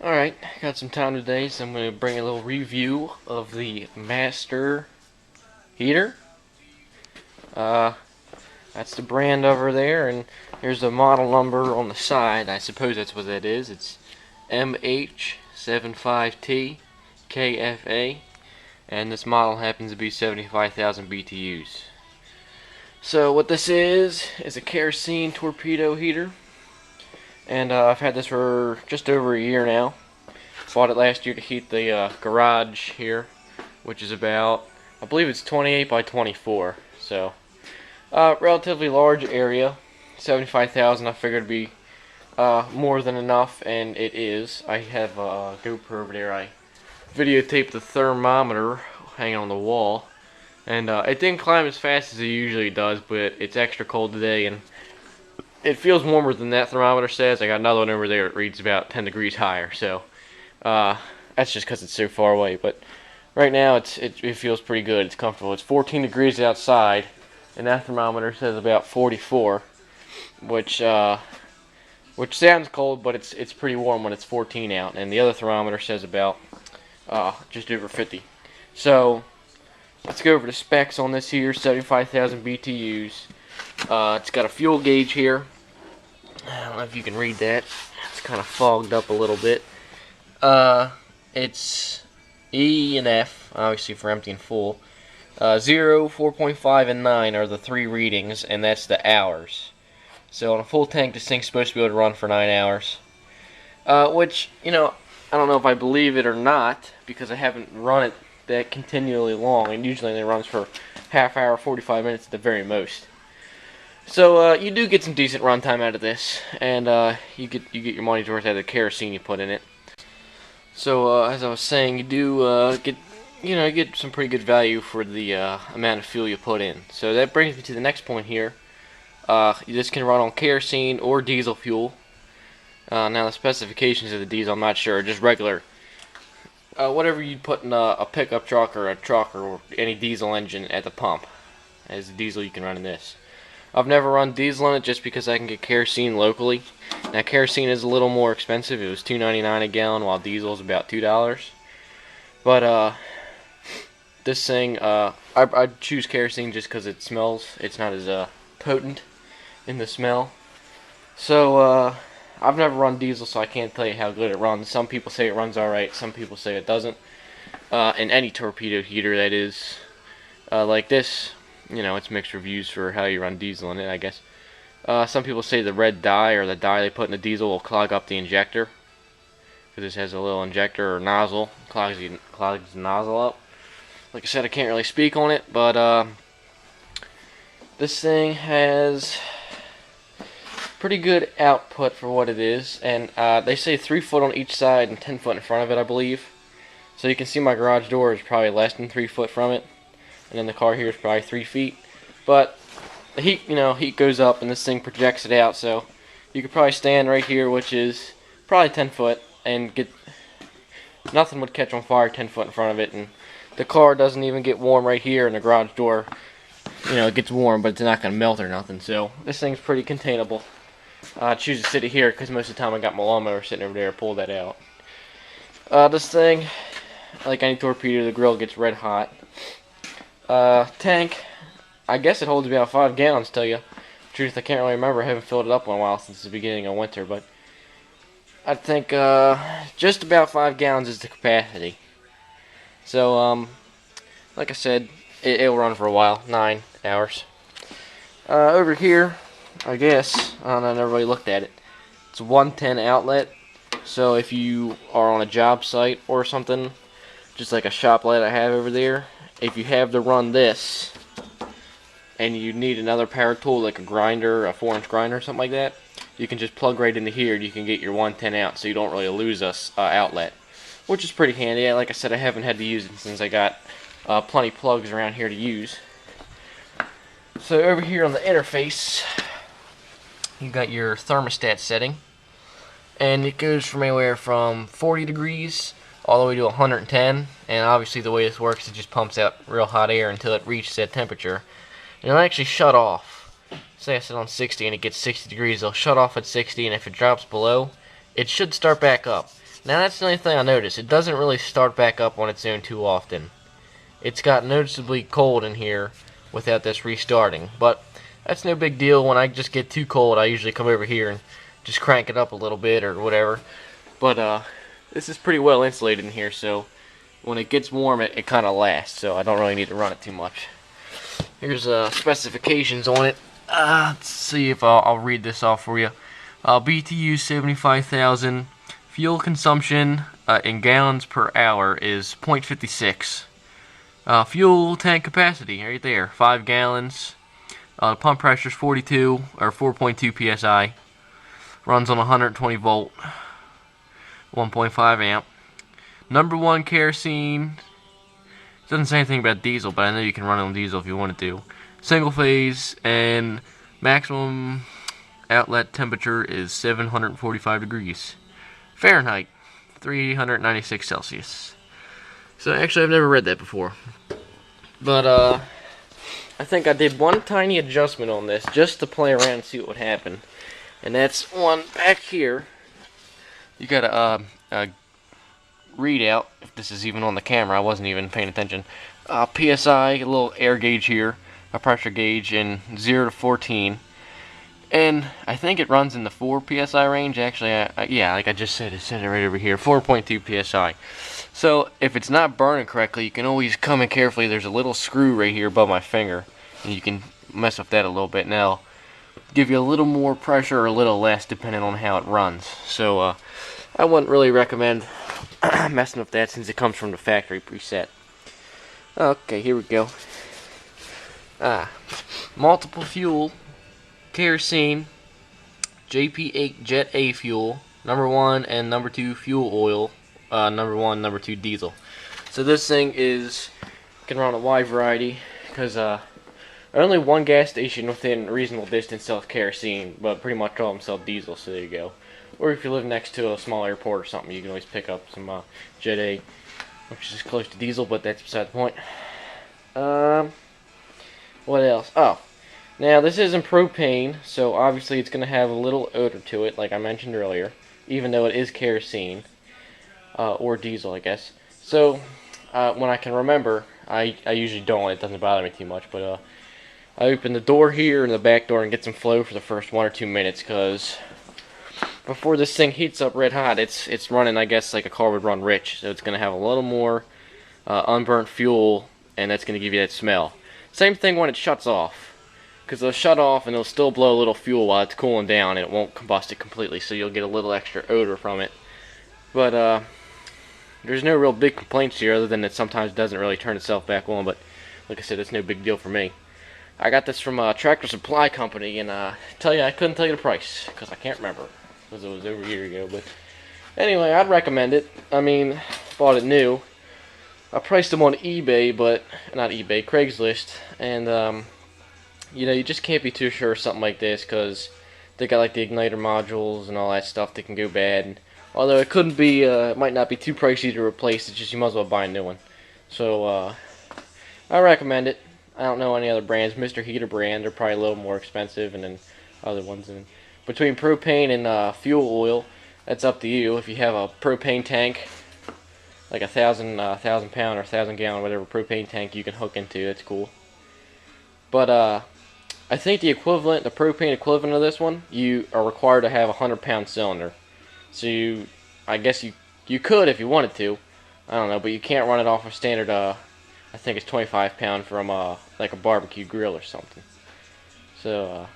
Alright, got some time today, so I'm going to bring a little review of the Master heater. That's the brand over there, and here's the model number on the side. I suppose that's what that is. It's MH75T-KFA, and this model happens to be 75,000 BTUs. So what this is a kerosene torpedo heater. And I've had this for just over a year now. Bought it last year to heat the garage here, which is about, I believe it's 28 by 24. So, relatively large area. 75,000 I figured would be more than enough, and it is. I have a GoPro over there. I videotaped the thermometer hanging on the wall. And it didn't climb as fast as it usually does, but it's extra cold today, and it feels warmer than that thermometer says. I got another one over there that reads about 10 degrees higher, so that's just because it's so far away. But right now it feels pretty good. It's comfortable. It's 14 degrees outside, and that thermometer says about 44, which sounds cold, but it's pretty warm when it's 14 out. And the other thermometer says about just over 50. So let's go over the specs on this here. 75,000 BTUs. It's got a fuel gauge here. I don't know if you can read that. It's kind of fogged up a little bit. It's E and F, obviously for empty and full. 0, 4.5, and 9 are the three readings, and that's the hours. So on a full tank, this thing's supposed to be able to run for 9 hours. Which, I don't know if I believe it or not, because I haven't run it that continually long, and usually it runs for half hour, 45 minutes at the very most. So you do get some decent runtime out of this, and you get your money's worth out of the kerosene you put in it. So as I was saying, you do get some pretty good value for the amount of fuel you put in. So that brings me to the next point here. This can run on kerosene or diesel fuel. Now the specifications of the diesel, I'm not sure, just regular. Whatever you put in a pickup truck or a truck or any diesel engine at the pump, as the diesel you can run in this. I've never run diesel in it just because I can get kerosene locally. Now kerosene is a little more expensive. It was $2.99 a gallon, while diesel is about $2. But this thing, I choose kerosene just because it smells. It's not as potent in the smell. So I've never run diesel, so I can't tell you how good it runs. Some people say it runs alright, some people say it doesn't. In any torpedo heater, that is, like this, it's mixed reviews for how you run diesel in it, I guess. Some people say the red dye, or the dye they put in the diesel, will clog up the injector. Because this has a little injector or nozzle, clogs the nozzle up. Like I said, I can't really speak on it, but this thing has pretty good output for what it is. And they say 3 foot on each side and 10 foot in front of it, I believe. So you can see my garage door is probably less than 3 foot from it. And then the car here is probably 3 feet. But the heat, heat goes up and this thing projects it out. So you could probably stand right here, which is probably 10 foot, and nothing would catch on fire 10 foot in front of it. And the car doesn't even get warm right here, and the garage door, it gets warm, but it's not going to melt or nothing. So this thing's pretty containable. I choose to sit it here because most of the time I got my lawnmower sitting over there. Pull that out. This thing, like any torpedo, the grill gets red hot. Tank, I guess it holds about 5 gallons, tell you. Truth, I can't really remember. I haven't filled it up in a while since the beginning of winter, but I think just about 5 gallons is the capacity. So, like I said, it'll run for a while, 9 hours. Over here, I guess, I never really looked at it. It's a 110 outlet, so if you are on a job site or something, just like a shop light I have over there, if you have to run this, and you need another power tool like a grinder, a 4-inch grinder or something like that, you can just plug right into here and you can get your 110 out, so you don't really lose a outlet, which is pretty handy. Like I said, I haven't had to use it since I got plenty of plugs around here to use. So over here on the interface, you got your thermostat setting, and it goes from anywhere from 40 degrees all the way to 110, and obviously the way this works, it just pumps out real hot air until it reaches that temperature, and it'll actually shut off. Say I set on 60 and it gets 60 degrees, it'll shut off at 60, and if it drops below, it should start back up. Now that's the only thing I noticed. It doesn't really start back up on its own too often. It's got noticeably cold in here without this restarting. But that's no big deal. When I just get too cold, I usually come over here and just crank it up a little bit or whatever. But this is pretty well insulated in here, so when it gets warm, it kind of lasts. So I don't really need to run it too much. Here's specifications on it. Let's see if I'll read this off for you. BTU 75,000. Fuel consumption in gallons per hour is 0.56. Fuel tank capacity right there, 5 gallons. Pump pressure is 42 or 4.2 psi. Runs on 120 volt, 1.5 amp. Number 1 kerosene. Doesn't say anything about diesel, but I know you can run it on diesel if you wanted to. Single phase, and maximum outlet temperature is 745 degrees Fahrenheit, 396 Celsius. So actually, I've never read that before. But I think I did one tiny adjustment on this just to play around and see what would happen. And that's one back here. You got a readout, if this is even on the camera. I wasn't even paying attention. PSI, a little air gauge here, a pressure gauge, and 0 to 14. And I think it runs in the 4 psi range. Actually, yeah, like I just said, it said it right over here, 4.2 psi. So if it's not burning correctly, you can always come in carefully. There's a little screw right here above my finger, and you can mess with that a little bit. Now, give you a little more pressure or a little less depending on how it runs. So I wouldn't really recommend messing with that since it comes from the factory preset. Okay, here we go. Multiple fuel, kerosene, JP8 Jet A fuel, number 1 and number 2 fuel oil, number 1, number 2 diesel. So this thing can run a wide variety because only one gas station within reasonable distance sells kerosene, but pretty much all of them sell diesel, so there you go. Or if you live next to a small airport or something, you can always pick up some Jet A, which is close to diesel, but that's beside the point. What else? Oh, now this isn't propane, so obviously it's going to have a little odor to it, like I mentioned earlier, even though it is kerosene, or diesel, I guess. So, when I can remember, I usually don't, it doesn't bother me too much, but I open the door here and the back door and get some flow for the first 1 or 2 minutes, because before this thing heats up red hot, it's running, I guess, like a car would run rich, so it's going to have a little more unburnt fuel, and that's going to give you that smell. Same thing when it shuts off, because it'll shut off and it'll still blow a little fuel while it's cooling down, and it won't combust it completely, so you'll get a little extra odor from it. But there's no real big complaints here, other than it sometimes doesn't really turn itself back on, but like I said, it's no big deal for me. I got this from a Tractor Supply Company, and I couldn't tell you the price, because I can't remember, because it was over a year ago. But anyway, I'd recommend it. I mean, bought it new. I priced them on eBay, but not eBay, Craigslist, and you know, you just can't be too sure of something like this, because they got like the igniter modules and all that stuff that can go bad. And although it couldn't be, it might not be too pricey to replace, it's just you might as well buy a new one. So I recommend it. I don't know any other brands. Mr. Heater brand, they're probably a little more expensive, and then other ones. And between propane and fuel oil, that's up to you. If you have a propane tank, like a 1,000 pound or 1,000 gallon, whatever propane tank you can hook into, it's cool. But I think the propane equivalent of this one, you are required to have a 100-pound cylinder. So I guess you could if you wanted to. I don't know, but you can't run it off a standard. I think it's 25 pound from like a barbecue grill or something. So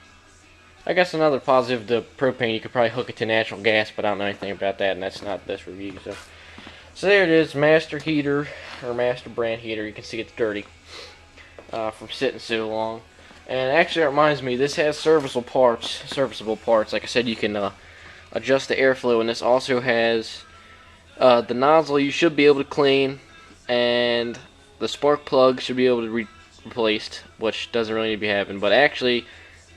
I guess another positive, the propane, you could probably hook it to natural gas, but I don't know anything about that, and that's not this review. So there it is, Master heater, or Master brand heater. You can see it's dirty from sitting so long. And actually, it reminds me, this has serviceable parts. Like I said, you can adjust the airflow, and this also has the nozzle you should be able to clean, and the spark plug should be able to be replaced, which doesn't really need to be happening. But actually,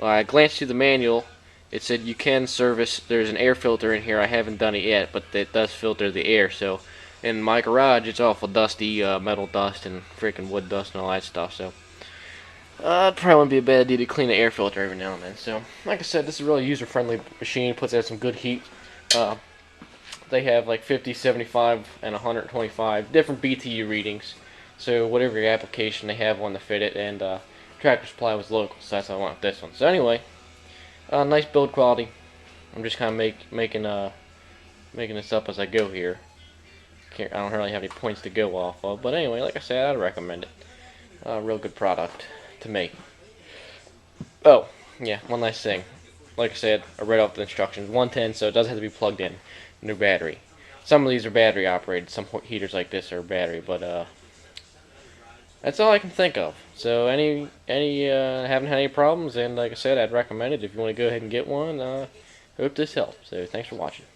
I glanced through the manual. It said you can service. There's an air filter in here. I haven't done it yet, but it does filter the air. So in my garage, it's awful dusty, metal dust and freaking wood dust and all that stuff. So it probably wouldn't be a bad idea to clean the air filter every now and then. So like I said, this is a really user-friendly machine. Puts out some good heat. they have like 50, 75, and 125 different BTU readings. So whatever your application, they have one to fit it, and Tractor Supply was local, so that's why I went with this one. So anyway, nice build quality. I'm just kind of making this up as I go here. I don't really have any points to go off of, but anyway, like I said, I'd recommend it. Real good product to me. Oh, yeah, one last thing. Like I said, I read off the instructions. 110, so it does have to be plugged in. No battery. Some of these are battery operated. Some heaters like this are battery, but that's all I can think of. So haven't had any problems, and like I said, I'd recommend it if you want to go ahead and get one. Hope this helps. So thanks for watching.